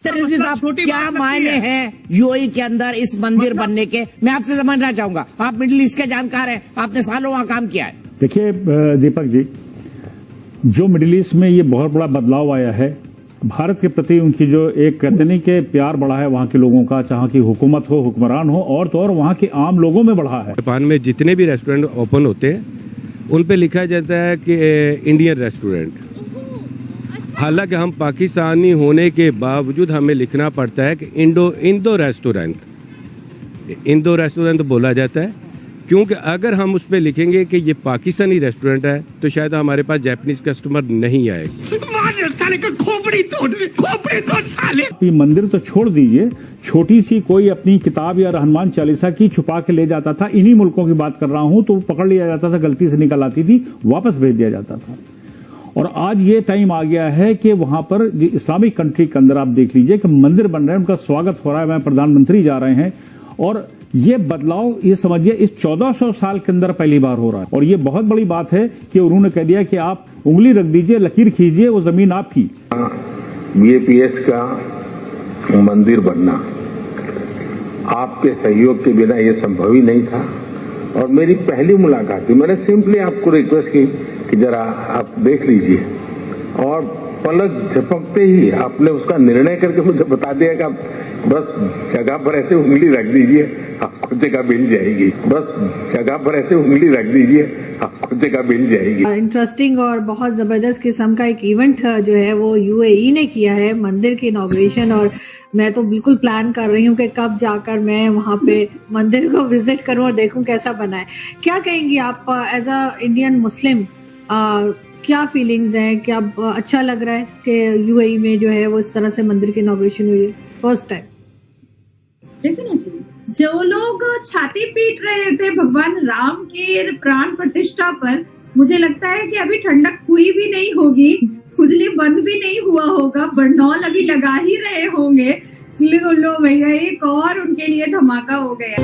रिजवी साहब, क्या मायने हैं यूएई के अंदर इस मंदिर बनने के? मैं आपसे समझना चाहूंगा, आप मिडिल ईस्ट के जानकार हैं, आपने सालों वहां काम किया है। देखिए दीपक जी, जो मिडिल ईस्ट में ये बहुत बड़ा बदलाव आया है, भारत के प्रति उनकी जो एक कहते नहीं कि प्यार बढ़ा है वहां के लोगों का, चाहे की हुकूमत हो, हुक्मरान हो, और तो और वहां के आम लोगों में बढ़ा है। जापान में जितने भी रेस्टोरेंट ओपन होते हैं उन पे लिखा जाता है कि इंडियन रेस्टोरेंट। हालांकि हम पाकिस्तानी होने के बावजूद हमें लिखना पड़ता है कि इंडो रेस्टोरेंट बोला जाता है, क्योंकि अगर हम उस पर लिखेंगे कि ये पाकिस्तानी रेस्टोरेंट है तो शायद हमारे पास जापानीज कस्टमर नहीं आएगा। ये मंदिर तो छोड़ दीजिए, छोटी सी कोई अपनी किताब या रहमान चालीसा की छुपा के ले जाता था, इन्हीं मुल्कों की बात कर रहा हूं, तो पकड़ लिया जाता था, गलती से निकल आती थी, वापस भेज दिया जाता था। और आज ये टाइम आ गया है कि वहां पर इस्लामिक कंट्री के अंदर आप देख लीजिए कि मंदिर बन रहे हैं, उनका स्वागत हो रहा है, वहां प्रधानमंत्री जा रहे हैं, और ये बदलाव ये समझिए इस 1400 साल के अंदर पहली बार हो रहा है। और ये बहुत बड़ी बात है कि उन्होंने कह दिया कि आप उंगली रख दीजिए, लकीर खींचिए, वो जमीन आपकी। बीएपीएस का मंदिर बनना आपके सहयोग के बिना ये संभव ही नहीं था। और मेरी पहली मुलाकात थी, मैंने सिंपली आपको रिक्वेस्ट की कि जरा आप देख लीजिए, और पलक झपकते ही आपने उसका निर्णय करके मुझे बता दिया कि आप बस जगह पर ऐसे उंगली रख दीजिए, आपको जगह मिल जाएगी। बस जगह पर ऐसे उंगली रख दीजिए, आपको जगह मिल जाएगी। इंटरेस्टिंग और बहुत जबरदस्त किस्म का एक इवेंट जो है वो यूएई ने किया है, मंदिर की इनॉग्रेशन। और मैं तो बिल्कुल प्लान कर रही हूँ कि कब जाकर मैं वहाँ पे मंदिर को विजिट करूँ और देखूँ कैसा बना है। क्या कहेंगी आप एज अ इंडियन मुस्लिम, क्या फीलिंग्स हैं? क्या अच्छा लग रहा है कि यूएई में जो है वो इस तरह से मंदिर की इनॉग्रेशन हुई है फर्स्ट टाइम? डेफिनेटली जो लोग छाती पीट रहे थे भगवान राम के प्राण प्रतिष्ठा पर, मुझे लगता है कि अभी ठंडक हुई भी नहीं होगी, खुजली बंद भी नहीं हुआ होगा, बरनौल अभी लगा ही रहे होंगे। लो भैया, एक और उनके लिए धमाका हो गया।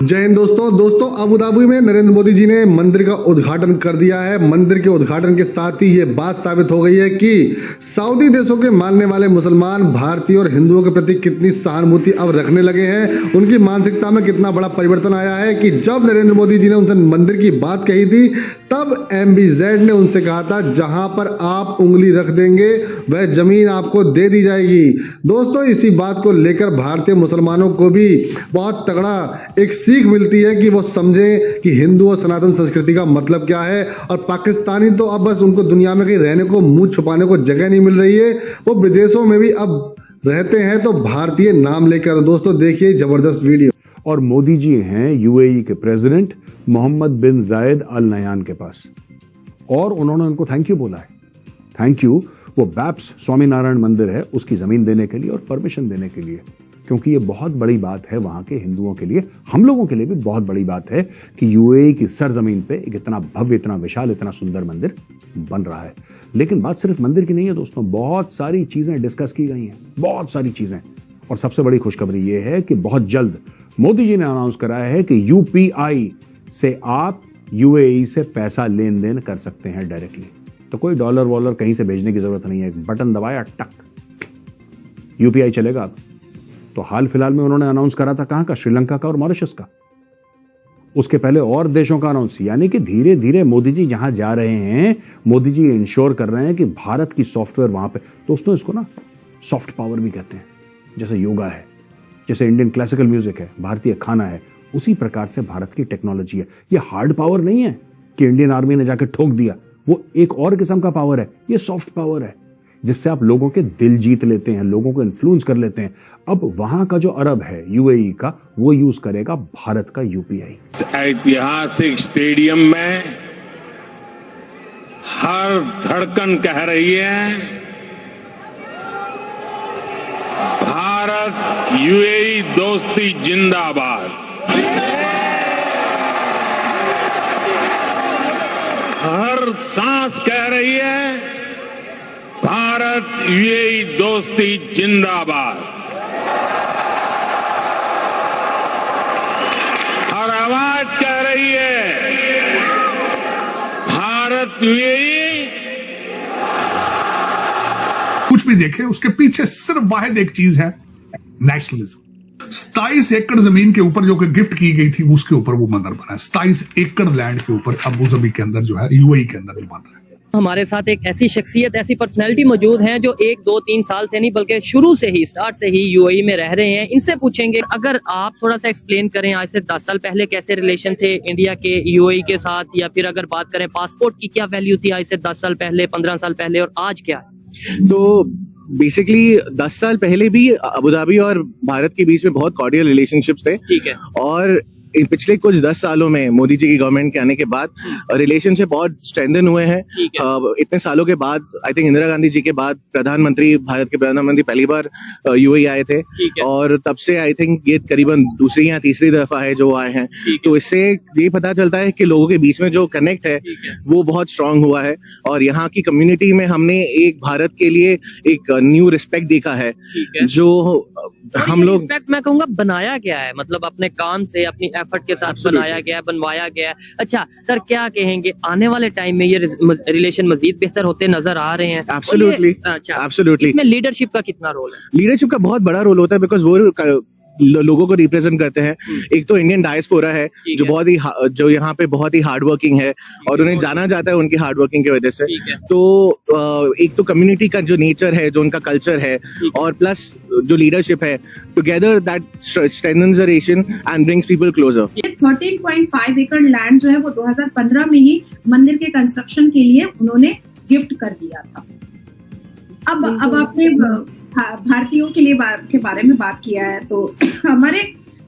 जय हिंद दोस्तों, अबू धाबी में नरेंद्र मोदी जी ने मंदिर का उद्घाटन कर दिया है। मंदिर के उद्घाटन के साथ ही ये बात साबित हो गई है कि सऊदी देशों के मानने वाले मुसलमान भारतीय और हिंदुओं के प्रति कितनी सहानुभूति अब रखने लगे हैं। उनकी मानसिकता में कितना बड़ा परिवर्तन आया है कि जब नरेंद्र मोदी जी ने उनसे मंदिर की बात कही थी, तब MBZ ने उनसे कहा था जहां पर आप उंगली रख देंगे वह जमीन आपको दे दी जाएगी। दोस्तों, इसी बात को लेकर भारतीय मुसलमानों को भी बहुत तगड़ा एक सीख मिलती है कि वो समझें कि हिंदू और सनातन संस्कृति का मतलब क्या है। और पाकिस्तानी तो अब बस उनको दुनिया में कहीं रहने को, मुंह छुपाने को जगह नहीं मिल रही है, वो विदेशों में भी अब रहते हैं तो भारतीय नाम लेकर। दोस्तों देखिए जबरदस्त वीडियो। और मोदी जी हैं यूएई के प्रेसिडेंट मोहम्मद बिन जायद अल नयान के पास, और उन्होंने उनको थैंक यू बोला है। थैंक यू वो बैप्स स्वामीनारायण मंदिर है उसकी जमीन देने के लिए और परमिशन देने के लिए, क्योंकि ये बहुत बड़ी बात है वहां के हिंदुओं के लिए, हम लोगों के लिए भी बहुत बड़ी बात है कि यूएई की सरजमीन पे एक इतना भव्य, इतना विशाल, इतना सुंदर मंदिर बन रहा है। लेकिन बात सिर्फ मंदिर की नहीं है दोस्तों, बहुत सारी चीजें डिस्कस की गई हैं, बहुत सारी चीजें। और सबसे बड़ी खुशखबरी ये है कि बहुत जल्द मोदी जी ने अनाउंस कराया है कि यूपीआई से आप यूएई से पैसा लेन देन कर सकते हैं डायरेक्टली। तो कोई डॉलर वॉलर कहीं से भेजने की जरूरत नहीं है, एक बटन दबाया टक यूपीआई चलेगा अब। तो हाल फिलहाल में उन्होंने अनाउंस करा था कहां का, श्रीलंका का और मॉरिशस का। उसके पहले और देशों का अनाउंस, यानी कि धीरे धीरे मोदी जी जहां जा रहे हैं, मोदी जी इंश्योर कर रहे हैं कि भारत की सॉफ्टवेयर वहां पे, दोस्तों इसको ना सॉफ्ट पावर भी कहते हैं। जैसे योगा है, जैसे इंडियन क्लासिकल म्यूजिक है, भारतीय खाना है, उसी प्रकार से भारत की टेक्नोलॉजी है। ये हार्ड पावर नहीं है कि इंडियन आर्मी ने जाकर ठोक दिया, वो एक और किस्म का पावर है, ये सॉफ्ट पावर है जिससे आप लोगों के दिल जीत लेते हैं, लोगों को इन्फ्लुएंस कर लेते हैं। अब वहां का जो अरब है यूएई का, वो यूज करेगा भारत का यूपीआई। ऐतिहासिक स्टेडियम में हर धड़कन कह रही है भारत यूएई दोस्ती जिंदाबाद। हर सांस कह रही है भारत यूएई दोस्ती जिंदाबाद। हर आवाज कह रही है भारत यूएई। कुछ भी देखें, उसके पीछे सिर्फ वाहिद एक चीज है, नेशनलिज्म। 27 एकड़ जमीन के ऊपर जो कि गिफ्ट की गई थी, उसके ऊपर वो मंदिर बना है। 27 एकड़ लैंड के ऊपर अबू धाबी के अंदर जो है, यूएई के अंदर बन रहा है। हमारे साथ एक ऐसी शख्सियत, ऐसी पर्सनैलिटी मौजूद हैं जो 1, 2, 3 साल से नहीं बल्कि शुरू से ही, स्टार्ट से ही यूएई में रह रहे हैं। इनसे पूछेंगे, अगर आप थोड़ा सा एक्सप्लेन करें, आज से 10 साल पहले कैसे रिलेशन थे इंडिया के यूएई के साथ, या फिर अगर बात करें पासपोर्ट की क्या वैल्यू थी आज से 10 साल पहले, 15 साल पहले, और आज क्या है? तो बेसिकली 10 साल पहले भी अबू धाबी और भारत के बीच में बहुत कॉर्डियल रिलेशनशिप्स थे। ठीक है। और इन पिछले कुछ 10 सालों में मोदी जी की गवर्नमेंट के आने के बाद रिलेशनशिप बहुत स्ट्रेंथन हुए हैं। इतने सालों के बाद, आई थिंक इंदिरा गांधी जी के बाद भारत के प्रधानमंत्री पहली बार यूएई आए थे, और तब से आई थिंक ये करीबन दूसरी या तीसरी दफा है जो आए हैं। तो इससे ये पता चलता है कि लोगों के बीच में जो कनेक्ट है वो बहुत स्ट्रांग हुआ है, और यहाँ की कम्युनिटी में हमने एक भारत के लिए एक न्यू रिस्पेक्ट देखा है, जो हम लोग, रिस्पेक्ट मैं कहूँगा बनाया गया है, मतलब अपने काम से, अपनी एफर्ट के साथ बनाया गया है, बनवाया गया है। अच्छा सर, क्या कहेंगे आने वाले टाइम में ये रिलेशन मजीद बेहतर होते नजर आ रहे हैं? एब्सोल्युटली, अच्छा, एब्सोल्युटली। इसमें लीडरशिप का कितना रोल है? लीडरशिप का बहुत बड़ा रोल होता है, बिकॉज वो लोगों को रिप्रेजेंट करते हैं। एक तो इंडियन डायस्पोरा है जो यहाँ पे बहुत ही हार्ड वर्किंग है, और उन्हें जाना जाता है उनकी हार्ड वर्किंग की वजह से। तो एक तो कम्युनिटी का जो नेचर है, जो उनका कल्चर है, और प्लस जो लीडरशिप है, together that strengthens the nation and brings people closer. 13.5 एकड़ लैंड जो है वो 2015 में ही मंदिर के कंस्ट्रक्शन के लिए उन्होंने गिफ्ट कर दिया था। अब आपने भारतीयों के लिए के बारे में बात किया है, तो हमारे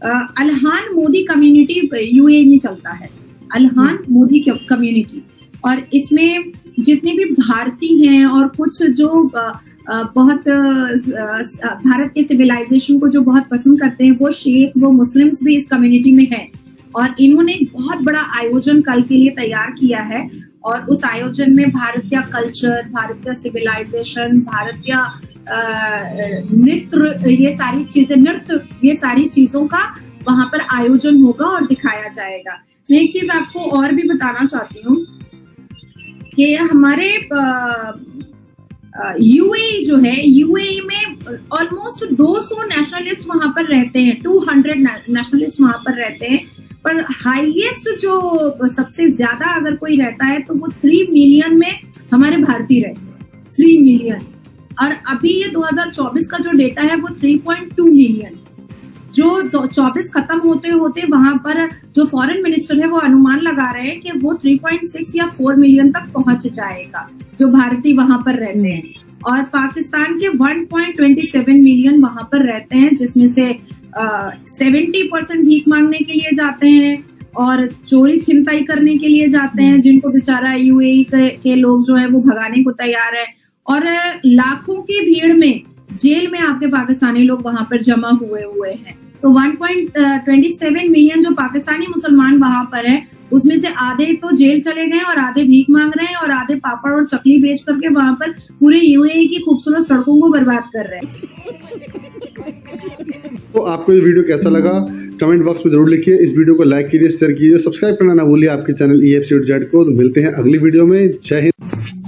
अल्हान मोदी कम्युनिटी यूएई में चलता है, अल्हान मोदी कम्युनिटी, और इसमें जितने भी भारतीय हैं और कुछ जो बहुत भारत के सिविलाइजेशन को जो बहुत पसंद करते हैं, वो शेख, वो मुस्लिम्स भी इस कम्युनिटी में हैं, और इन्होंने एक बहुत बड़ा आयोजन कल के लिए तैयार किया है। और उस आयोजन में भारतीय कल्चर, भारतीय सिविलाइजेशन, भारतीय नृत्य, ये सारी चीजों का वहां पर आयोजन होगा और दिखाया जाएगा। मैं एक चीज आपको और भी बताना चाहती हूँ कि हमारे यूएई जो है, यूएई में ऑलमोस्ट 200 नेशनलिस्ट वहां पर रहते हैं, 200 नेशनलिस्ट वहां पर रहते हैं, पर हाईएस्ट जो सबसे ज्यादा अगर कोई रहता है तो वो 3 मिलियन में हमारे भारतीय रहते हैं, 3 मिलियन। और अभी ये 2024 का जो डेटा है वो 3.2 मिलियन। जो 24 खत्म होते होते वहां पर जो फॉरेन मिनिस्टर है वो अनुमान लगा रहे हैं कि वो 3.6 या 4 मिलियन तक पहुंच जाएगा जो भारतीय वहां पर रहते हैं। और पाकिस्तान के 1.27 मिलियन वहां पर रहते हैं, जिसमें से 70% भीख मांगने के लिए जाते हैं और चोरी छिनताई करने के लिए जाते हैं, जिनको बेचारा यूएई के लोग जो है वो भगाने को तैयार है। और लाखों की भीड़ में जेल में आपके पाकिस्तानी लोग वहां पर जमा हुए हैं। तो 1.27 मिलियन जो पाकिस्तानी मुसलमान वहां पर है, उसमें से आधे तो जेल चले गए और आधे भीख मांग रहे हैं, और आधे पापड़ और चकली बेच करके वहां पर पूरे यूएई की खूबसूरत सड़कों को बर्बाद कर रहे हैं। तो आपको ये वीडियो कैसा लगा कमेंट बॉक्स में जरूर लिखिए। इस वीडियो को लाइक कीजिए, शेयर कीजिए, सब्सक्राइब करना ना भूलिए आपके चैनल EFCZ को। तो मिलते हैं अगली वीडियो में। जय हिंद।